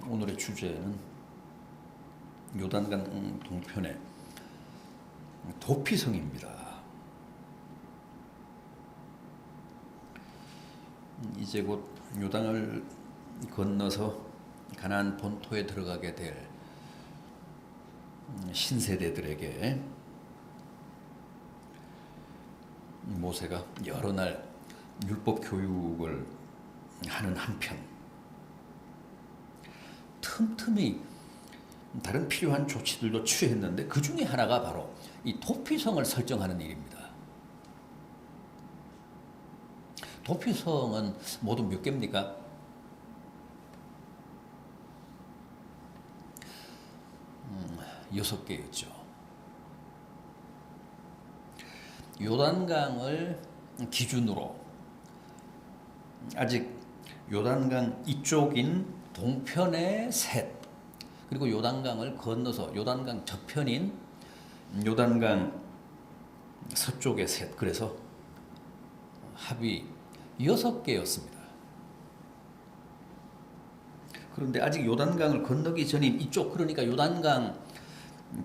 오늘의 주제는 요단강 동편의 도피성입니다. 이제 곧 요단을 건너서 가나안 본토에 들어가게 될 신세대들에게 모세가 여러 날 율법 교육을 하는 한편 틈틈이 다른 필요한 조치들도 취했는데 그 중에 하나가 바로 이 도피성을 설정하는 일입니다. 도피성은 모두 몇 개입니까? 여섯 개였죠. 요단강을 기준으로 아직 요단강 이쪽인 동편의 셋, 그리고 요단강을 건너서 요단강 저편인 요단강 서쪽의 셋, 그래서 합이 6개였습니다. 그런데 아직 요단강을 건너기 전인 이쪽, 그러니까 요단강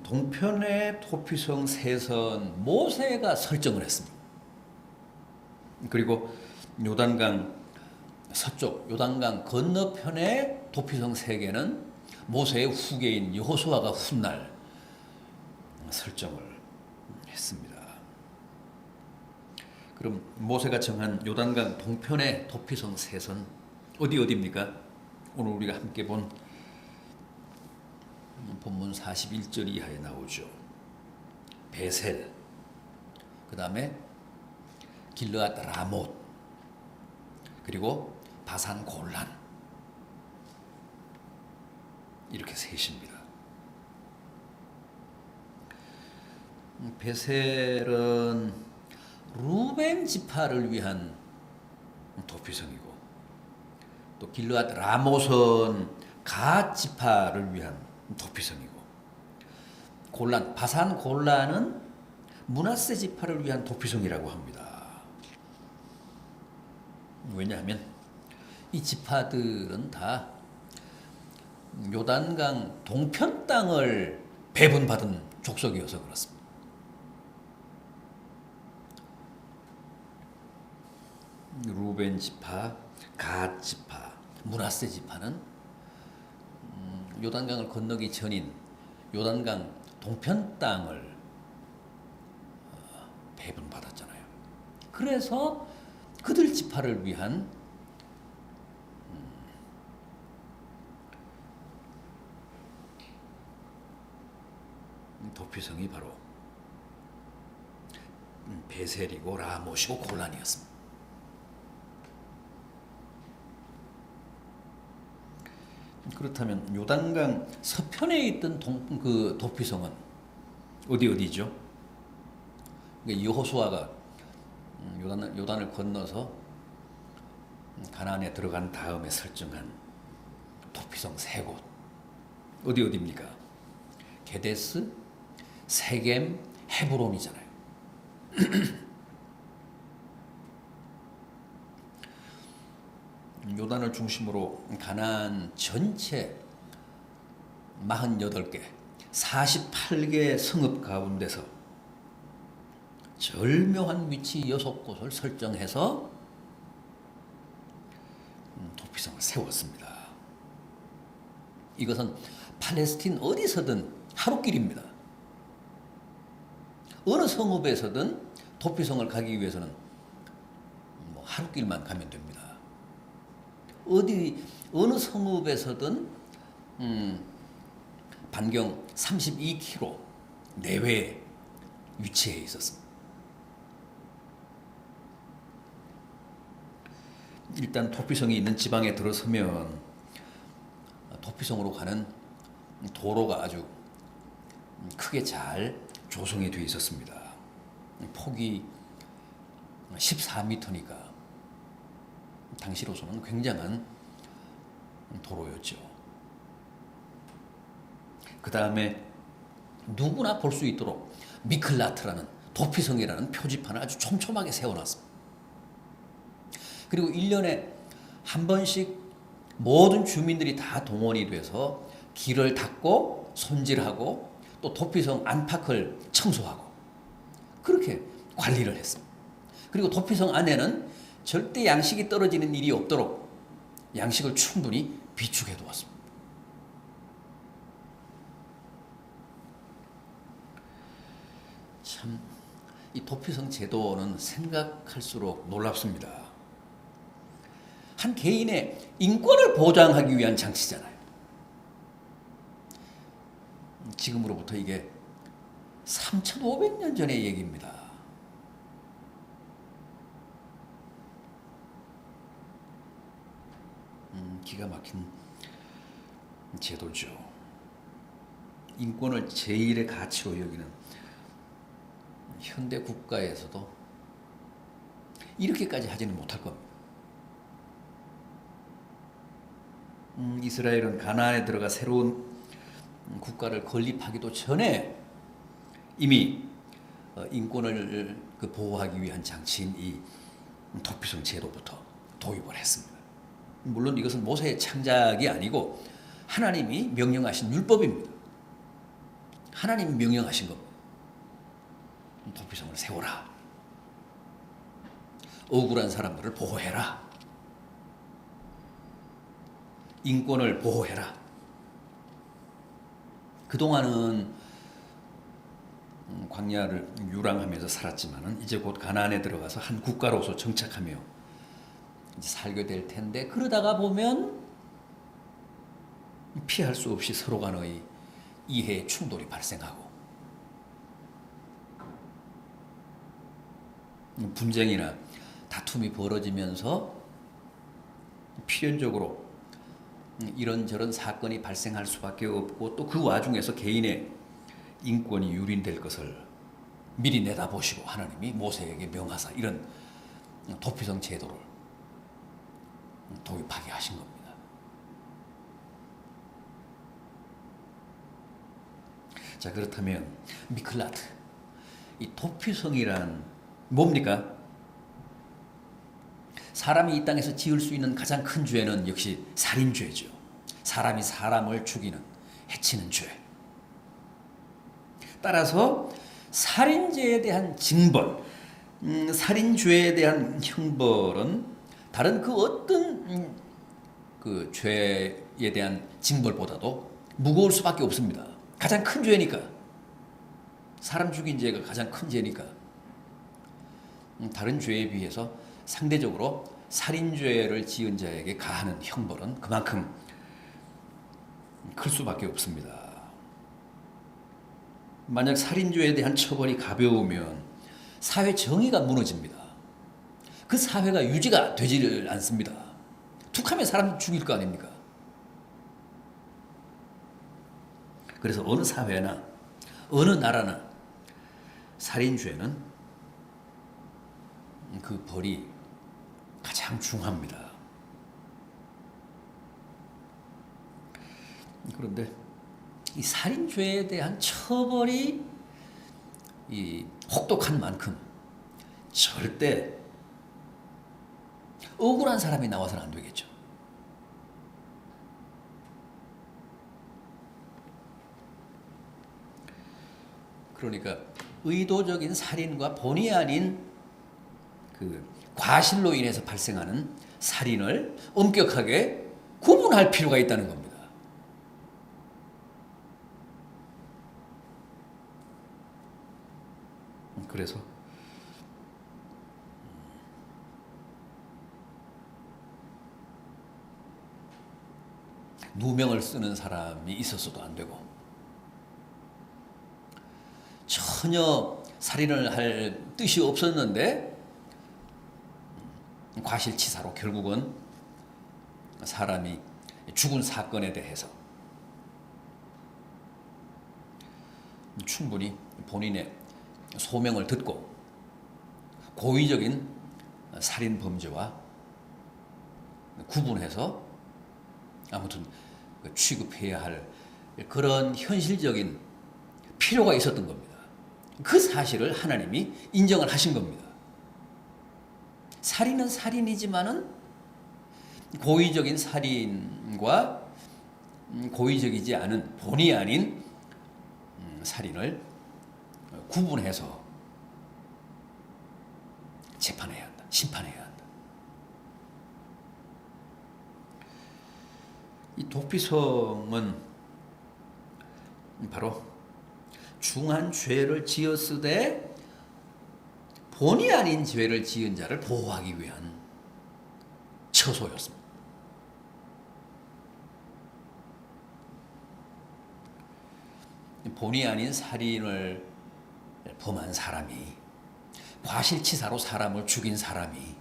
동편의 도피성 셋은 모세가 설정을 했습니다. 그리고 요단강 서쪽, 요단강 건너편의 도피성 3개는 모세의 후계인 여호수아가 훗날 설정을 했습니다. 그럼 모세가 정한 요단강 동편의 도피성 셋은 어디입니까? 오늘 우리가 함께 본 본문 41절 이하에 나오죠. 베셀, 그 다음에 길르앗 라못, 그리고 바산 골란, 이렇게 셋입니다. 베셀은 루벤 지파를 위한 도피성이고, 또 길르앗 라못은 갓 지파를 위한 도피성이고, 골란, 바산 골란은 므낫세 지파를 위한 도피성이라고 합니다. 왜냐하면 이 지파들은 다 요단강 동편 땅을 배분받은 족속이어서 그렇습니다. 루벤 지파, 갓 지파, 므낫세 지파는 요단강을 건너기 전인 요단강 동편 땅을 배분받았잖아요. 그래서 그들 지파를 위한 도피성이 바로 베셀이고 라못이고 골란이었습니다. 그렇다면 요단강 서편에 있던 그 도피성은 어디죠? 그러니까 여호수아가 요단을 건너서 가나안에 들어간 다음에 설정한 도피성 3곳 어디입니까? 게데스, 세겜, 헤브론이잖아요. 요단을 중심으로 가나안 전체 48개, 48개 성읍 가운데서 절묘한 위치 6곳을 설정해서 도피성을 세웠습니다. 이것은 팔레스틴 어디서든 하루길입니다. 어느 성읍에서든 도피성을 가기 위해서는 하루길만 가면 됩니다. 어느 성읍에서든 반경 32km 내외에 위치해 있었습니다. 일단 도피성이 있는 지방에 들어서면 도피성으로 가는 도로가 아주 크게 잘 조성이 되어 있었습니다. 폭이 14m니까 당시로서는 굉장한 도로였죠. 그 다음에 누구나 볼 수 있도록 미클라트라는 도피성이라는 표지판을 아주 촘촘하게 세워놨습니다. 그리고 1년에 한 번씩 모든 주민들이 다 동원이 돼서 길을 닦고 손질하고 또 도피성 안팎을 청소하고 그렇게 관리를 했습니다. 그리고 도피성 안에는 절대 양식이 떨어지는 일이 없도록 양식을 충분히 비축해 두었습니다. 참, 이 도피성 제도는 생각할수록 놀랍습니다. 한 개인의 인권을 보장하기 위한 장치잖아요. 지금으로부터 이게 3,500년 전의 얘기입니다. 기가 막힌 제도죠. 인권을 제일의 가치로 여기는 현대 국가에서도 이렇게까지 하지는 못할 겁니다. 이스라엘은 가나안에 들어가 새로운 국가를 건립하기도 전에 이미 인권을 보호하기 위한 장치인 이 도피성 제도부터 도입을 했습니다. 물론 이것은 모세의 창작이 아니고 하나님이 명령하신 율법입니다. 하나님이 명령하신 겁니다. 도피성을 세워라. 억울한 사람들을 보호해라. 인권을 보호해라. 그동안은 광야를 유랑하면서 살았지만 이제 곧 가나안에 들어가서 한 국가로서 정착하며 이제 살게 될 텐데 그러다가 보면 피할 수 없이 서로 간의 이해 충돌이 발생하고 분쟁이나 다툼이 벌어지면서 필연적으로 이런저런 사건이 발생할 수밖에 없고 또 그 와중에서 개인의 인권이 유린될 것을 미리 내다보시고 하나님이 모세에게 명하사 이런 도피성 제도를 도입하게 하신 겁니다. 자, 그렇다면 미클라트, 이 도피성이란 뭡니까? 사람이 이 땅에서 지을 수 있는 가장 큰 죄는 역시 살인죄죠. 사람이 사람을 죽이는, 해치는 죄. 따라서 살인죄에 대한 징벌, 살인죄에 대한 형벌은 다른 그 어떤 그 죄에 대한 징벌보다도 무거울 수밖에 없습니다. 가장 큰 죄니까. 사람 죽인 죄가 가장 큰 죄니까. 다른 죄에 비해서 상대적으로 살인죄를 지은 자에게 가하는 형벌은 그만큼 클 수밖에 없습니다. 만약 살인죄에 대한 처벌이 가벼우면 사회 정의가 무너집니다. 그 사회가 유지가 되지를 않습니다. 툭하면 사람 죽일 거 아닙니까? 그래서 어느 사회나 어느 나라나 살인죄는 그 벌이 가장 중합니다. 그런데 이 살인죄에 대한 처벌이 이 혹독한 만큼 절대 억울한 사람이 나와서는 안 되겠죠. 그러니까 의도적인 살인과 본의 아닌 그 과실로 인해서 발생하는 살인을 엄격하게 구분할 필요가 있다는 겁니다. 그래서 누명을 쓰는 사람이 있어서도 안 되고 전혀 살인을 할 뜻이 없었는데 과실치사로 결국은 사람이 죽은 사건에 대해서 충분히 본인의 소명을 듣고 고의적인 살인 범죄와 구분해서 아무튼 취급해야 할 그런 현실적인 필요가 있었던 겁니다. 그 사실을 하나님이 인정을 하신 겁니다. 살인은 살인이지만은 고의적인 살인과 고의적이지 않은 본의 아닌 살인을 구분해서 재판해야 한다. 심판해야 한다. 이 도피성은 바로 중한 죄를 지었으되 본의 아닌 죄를 지은 자를 보호하기 위한 처소였습니다. 본의 아닌 살인을 범한 사람이, 과실치사로 사람을 죽인 사람이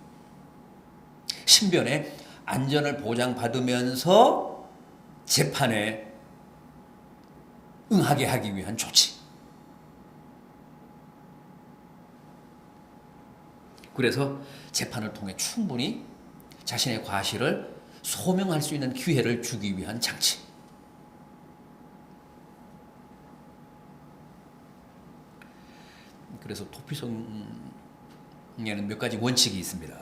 신변의 안전을 보장받으면서 재판에 응하게 하기 위한 조치. 그래서 재판을 통해 충분히 자신의 과실을 소명할 수 있는 기회를 주기 위한 장치. 그래서 도피성에는 몇 가지 원칙이 있습니다.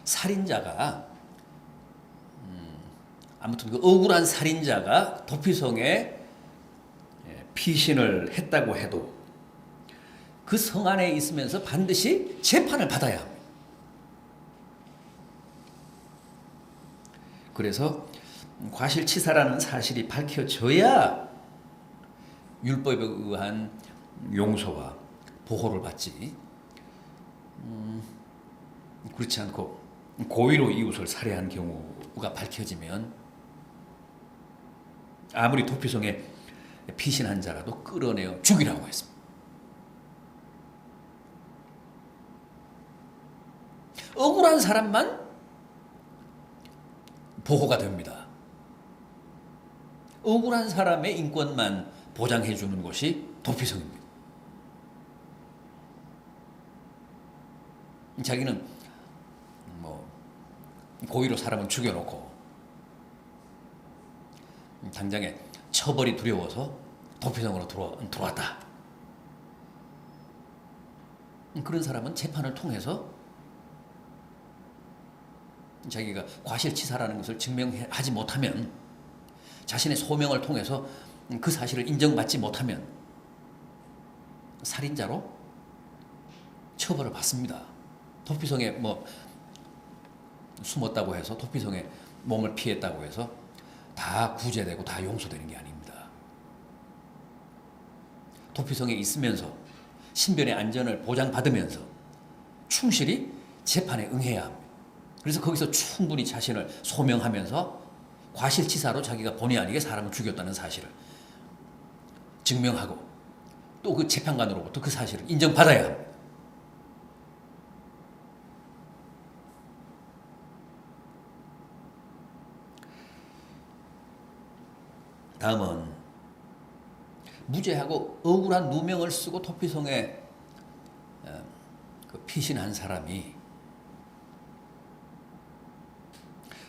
살인자가 아무튼 그 억울한 살인자가 도피성에 피신을 했다고 해도 그 성 안에 있으면서 반드시 재판을 받아야 합니다. 그래서 과실치사라는 사실이 밝혀져야 율법에 의한 용서와 보호를 받지, 그렇지 않고 고의로 이웃을 살해한 경우가 밝혀지면 아무리 도피성에 피신한 자라도 끌어내어 죽이라고 했습니다. 억울한 사람만 보호가 됩니다. 억울한 사람의 인권만 보장해 주는 것이 도피성입니다. 자기는 고의로 사람을 죽여놓고 당장에 처벌이 두려워서 도피성으로 들어왔다. 그런 사람은 재판을 통해서 자기가 과실치사라는 것을 증명하지 못하면, 자신의 소명을 통해서 그 사실을 인정받지 못하면 살인자로 처벌을 받습니다. 도피성에 숨었다고 해서, 도피성에 몸을 피했다고 해서 다 구제되고 다 용서되는 게 아닙니다. 도피성에 있으면서 신변의 안전을 보장받으면서 충실히 재판에 응해야 합니다. 그래서 거기서 충분히 자신을 소명하면서 과실치사로 자기가 본의 아니게 사람을 죽였다는 사실을 증명하고 또 그 재판관으로부터 그 사실을 인정받아야 합니다. 다음은 무죄하고 억울한 누명을 쓰고 도피성에 피신한 사람이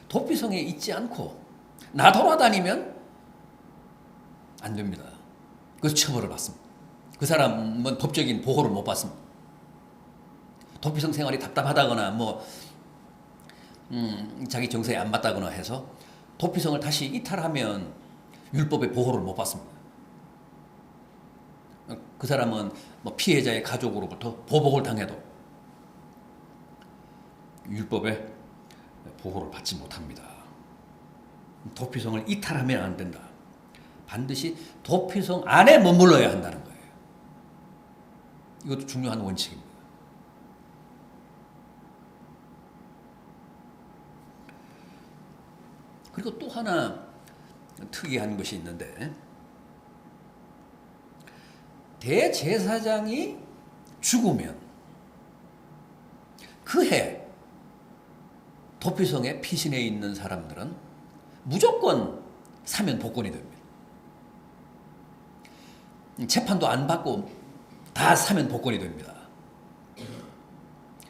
도피성에 있지 않고 나돌아다니면 안 됩니다. 그래서 처벌을 받습니다. 그 사람은 법적인 보호를 못 받습니다. 도피성 생활이 답답하다거나 자기 정서에 안 맞다거나 해서 도피성을 다시 이탈하면 율법의 보호를 못 받습니다. 그 사람은 피해자의 가족으로부터 보복을 당해도 율법의 보호를 받지 못합니다. 도피성을 이탈하면 안 된다. 반드시 도피성 안에 머물러야 한다는 거예요. 이것도 중요한 원칙입니다. 그리고 또 하나 특이한 것이 있는데, 대제사장이 죽으면 그해 도피성에 피신해 있는 사람들은 무조건 사면 복권이 됩니다. 재판도 안 받고 다 사면 복권이 됩니다.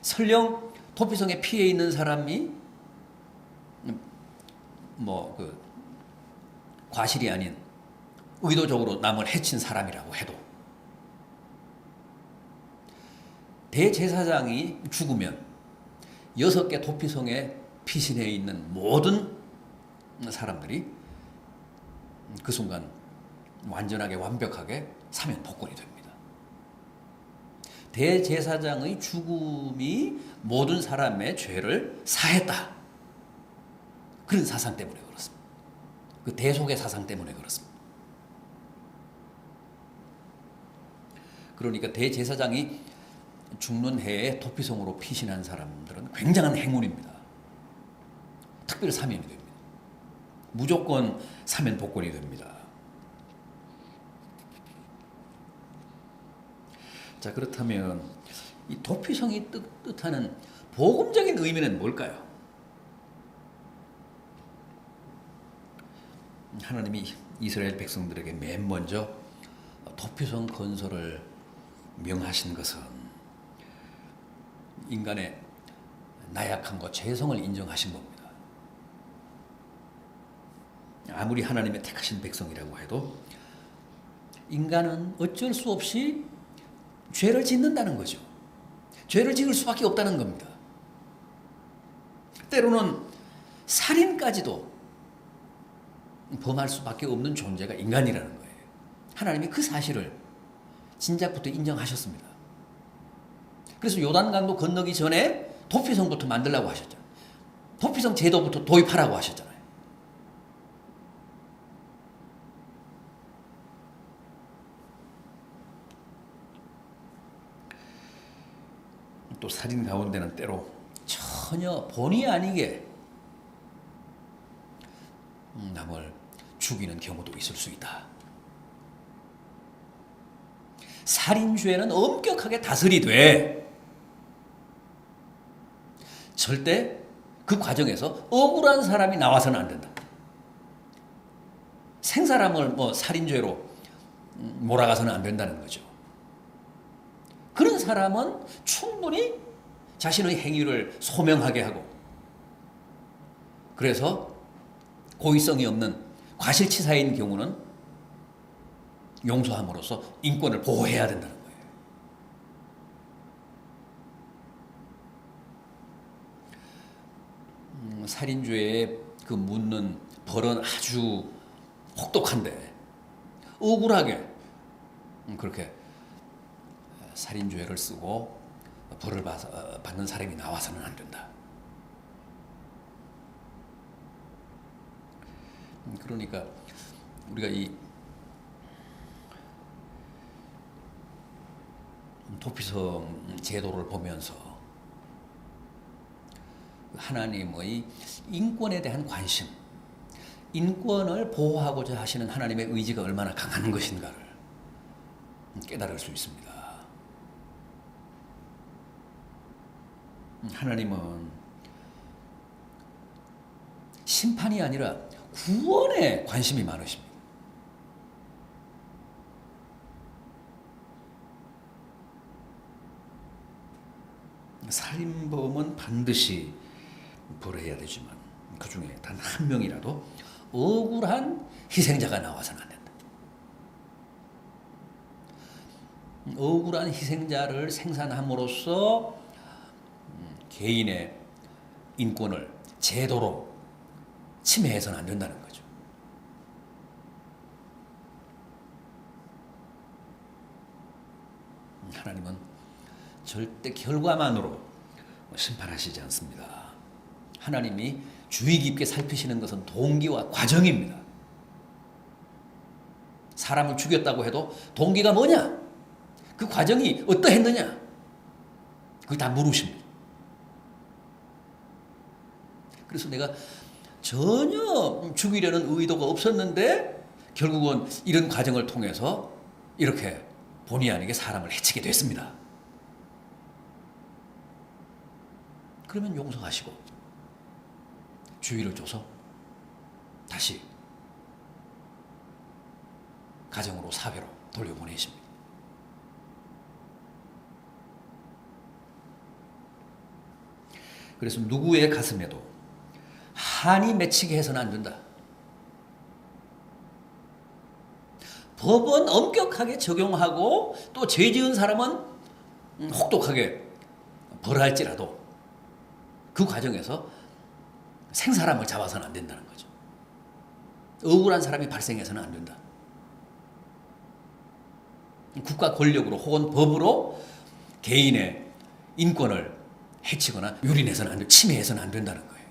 설령 도피성에 피해 있는 사람이 과실이 아닌 의도적으로 남을 해친 사람이라고 해도 대제사장이 죽으면 6개 도피성에 피신해 있는 모든 사람들이 그 순간 완전하게 완벽하게 사면 복권이 됩니다. 대제사장의 죽음이 모든 사람의 죄를 사했다. 그런 사상 때문에 그렇습니다. 그 대속의 사상 때문에 그렇습니다. 그러니까 대제사장이 죽는 해에 도피성으로 피신한 사람들은 굉장한 행운입니다. 특별히 사면이 됩니다. 무조건 사면 복권이 됩니다. 자, 그렇다면 이 도피성이 뜻하는 복음적인 의미는 뭘까요? 하나님이 이스라엘 백성들에게 맨 먼저 도피성 건설을 명하신 것은 인간의 나약함과 죄성을 인정하신 겁니다. 아무리 하나님의 택하신 백성이라고 해도 인간은 어쩔 수 없이 죄를 짓는다는 거죠. 죄를 지을 수밖에 없다는 겁니다. 때로는 살인까지도 범할 수밖에 없는 존재가 인간이라는 거예요. 하나님이 그 사실을 진작부터 인정하셨습니다. 그래서 요단강도 건너기 전에 도피성부터 만들라고 하셨잖아요. 도피성 제도부터 도입하라고 하셨잖아요. 또 살인 가운데는 때로 전혀 본의 아니게 남을 죽이는 경우도 있을 수 있다. 살인죄는 엄격하게 다스리되 절대 그 과정에서 억울한 사람이 나와서는 안 된다. 생사람을 살인죄로 몰아가서는 안 된다는 거죠. 그런 사람은 충분히 자신의 행위를 소명하게 하고 그래서 고의성이 없는 과실치사인 경우는 용서함으로써 인권을 보호해야 된다는 거예요. 살인죄에 그 묻는 벌은 아주 혹독한데 억울하게 그렇게 살인죄를 쓰고 벌을 받는 사람이 나와서는 안 된다. 그러니까 우리가 이 도피성 제도를 보면서 하나님의 인권에 대한 관심, 인권을 보호하고자 하시는 하나님의 의지가 얼마나 강한 것인가를 깨달을 수 있습니다. 하나님은 심판이 아니라 구원에 관심이 많으십니다. 살인범은 반드시 벌해야 되지만 그 중에 단 한 명이라도 억울한 희생자가 나와서는 안 된다. 억울한 희생자를 생산함으로써 개인의 인권을 제도로 침해해서는 안 된다는 거죠. 하나님은 절대 결과만으로 심판하시지 않습니다. 하나님이 주의 깊게 살피시는 것은 동기와 과정입니다. 사람을 죽였다고 해도 동기가 뭐냐? 그 과정이 어떠했느냐? 그걸 다 물으십니다. 그래서 내가 전혀 죽이려는 의도가 없었는데 결국은 이런 과정을 통해서 이렇게 본의 아니게 사람을 해치게 됐습니다. 그러면 용서하시고 주의를 줘서 다시 가정으로 사회로 돌려보내십니다. 그래서 누구의 가슴에도 한이 맺히게 해서는 안 된다. 법은 엄격하게 적용하고 또 죄 지은 사람은 혹독하게 벌할지라도 그 과정에서 생사람을 잡아서는 안 된다는 거죠. 억울한 사람이 발생해서는 안 된다. 국가 권력으로 혹은 법으로 개인의 인권을 해치거나 유린해서는 안 돼, 침해해서는 안 된다는 거예요.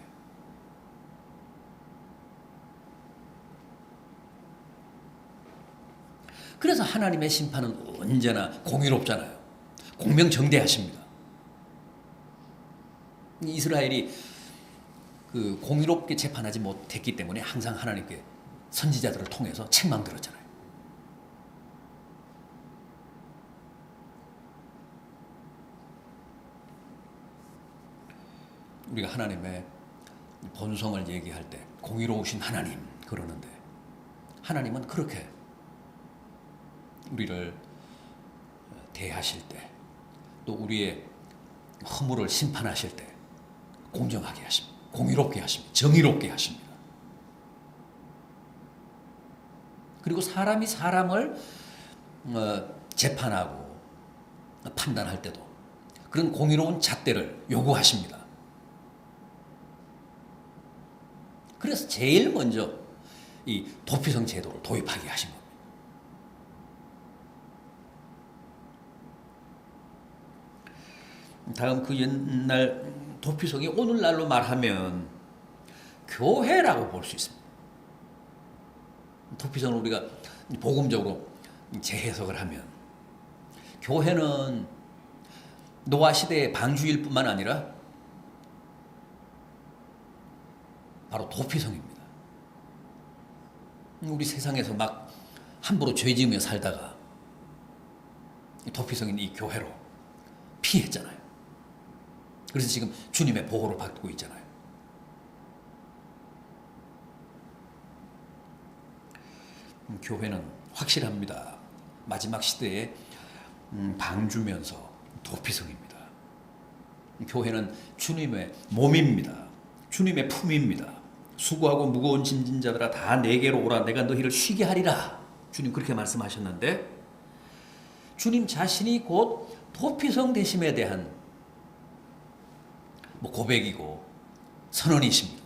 그래서 하나님의 심판은 언제나 공의롭잖아요. 공명정대하십니다. 이스라엘이 그 공의롭게 재판하지 못했기 때문에 항상 하나님께 선지자들을 통해서 책망 들었잖아요. 우리가 하나님의 본성을 얘기할 때 공의로우신 하나님 그러는데 하나님은 그렇게 우리를 대하실 때 또 우리의 허물을 심판하실 때 공정하게 하십니다. 공의롭게 하십니다. 정의롭게 하십니다. 그리고 사람이 사람을 재판하고 판단할 때도 그런 공의로운 잣대를 요구하십니다. 그래서 제일 먼저 이 도피성 제도를 도입하게 하신 겁니다. 다음 그 옛날 도피성이 오늘날로 말하면 교회라고 볼 수 있습니다. 도피성을 우리가 복음적으로 재해석을 하면 교회는 노아 시대의 방주일 뿐만 아니라 바로 도피성입니다. 우리 세상에서 막 함부로 죄 지으며 살다가 도피성인 이 교회로 피했잖아요. 그래서 지금 주님의 보호를 받고 있잖아요. 교회는 확실합니다. 마지막 시대에 방주면서 도피성입니다. 교회는 주님의 몸입니다. 주님의 품입니다. 수고하고 무거운 짐진 자들아 다 내게로 오라 내가 너희를 쉬게 하리라. 주님 그렇게 말씀하셨는데 주님 자신이 곧 도피성 되심에 대한 고백이고 선언이십니다.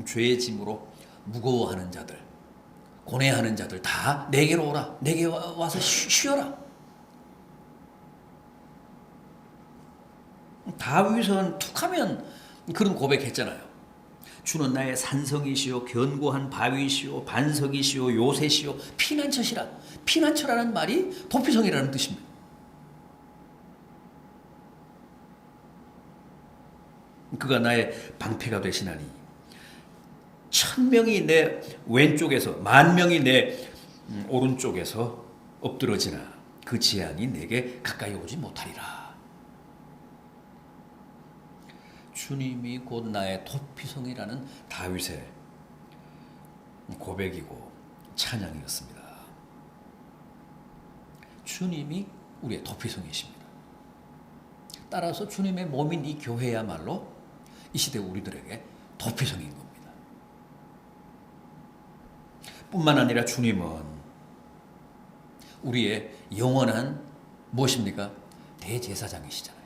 죄의 짐으로 무거워하는 자들, 고뇌하는 자들 다 내게로 오라. 내게 와서 쉬어라. 다윗은 툭하면 그런 고백했잖아요. 주는 나의 산성이시오 견고한 바위시오 반석이시오 요새시오 피난처시라. 피난처라는 말이 도피성이라는 뜻입니다. 그가 나의 방패가 되시나니 1000명이 내 왼쪽에서 10,000명이 내 오른쪽에서 엎드러지나 그 재앙이 내게 가까이 오지 못하리라. 주님이 곧 나의 도피성이라는 다윗의 고백이고 찬양이었습니다. 주님이 우리의 도피성이십니다. 따라서 주님의 몸인 이 교회야말로 이 시대 우리들에게 도피성인 겁니다. 뿐만 아니라 주님은 우리의 영원한 무엇입니까? 대제사장이시잖아요.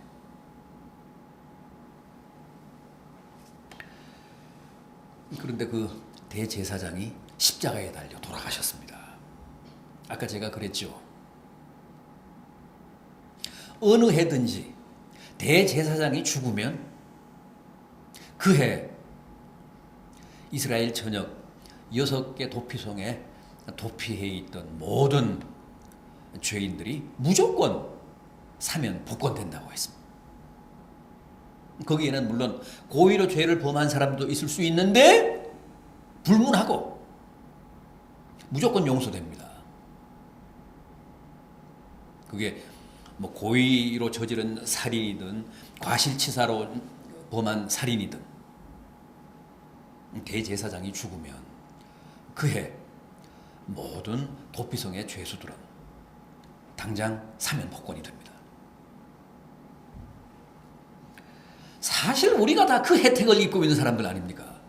그런데 그 대제사장이 십자가에 달려 돌아가셨습니다. 아까 제가 그랬죠. 어느 해든지 대제사장이 죽으면 그 해 이스라엘 전역 6개 도피성에 도피해 있던 모든 죄인들이 무조건 사면 복권된다고 했습니다. 거기에는 물론 고의로 죄를 범한 사람도 있을 수 있는데 불문하고 무조건 용서됩니다. 그게 뭐 고의로 저지른 살인이든 과실치사로 범한 살인이든 대제사장이 죽으면 그해 모든 도피성의 죄수들은 당장 사면 복권이 됩니다. 사실 우리가 다 그 혜택을 입고 있는 사람들 아닙니까?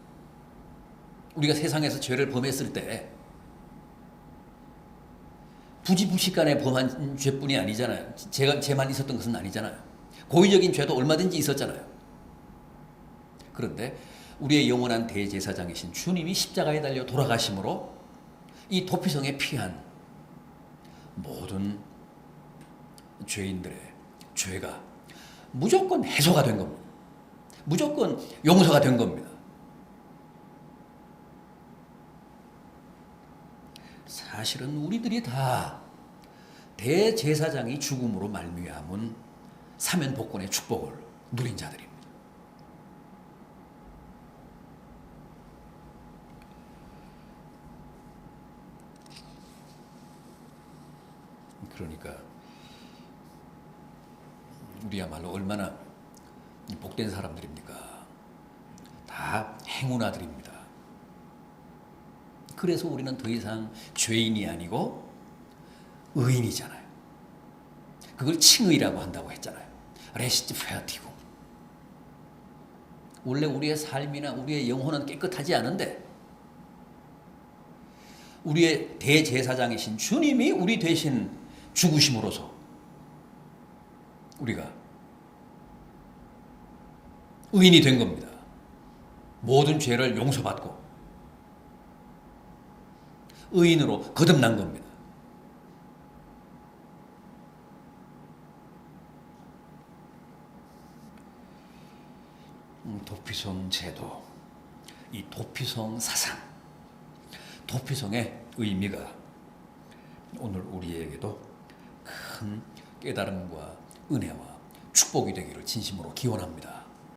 우리가 세상에서 죄를 범했을 때 부지불식간에 범한 죄뿐이 아니잖아요. 제만 있었던 것은 아니잖아요. 고의적인 죄도 얼마든지 있었잖아요. 그런데 우리의 영원한 대제사장이신 주님이 십자가에 달려 돌아가심으로 이 도피성에 피한 모든 죄인들의 죄가 무조건 해소가 된 겁니다. 무조건 용서가 된 겁니다. 사실은 우리들이 다 대제사장이 죽음으로 말미암은 사면복권의 축복을 누린 자들입니다. 그러니까 우리야말로 얼마나 복된 사람들입니까? 다 행운아들입니다. 그래서 우리는 더 이상 죄인이 아니고 의인이잖아요. 그걸 칭의라고 한다고 했잖아요. 레시트페어티고. 원래 우리의 삶이나 우리의 영혼은 깨끗하지 않은데 우리의 대제사장이신 주님이 우리 대신 죽으심으로써 우리가 의인이 된 겁니다. 모든 죄를 용서받고 의인으로 거듭난 겁니다. 도피성 제도, 이 도피성 사상, 도피성의 의미가 오늘 우리에게도 큰 깨달음과 은혜와 축복이 되기를 진심으로 기원합니다.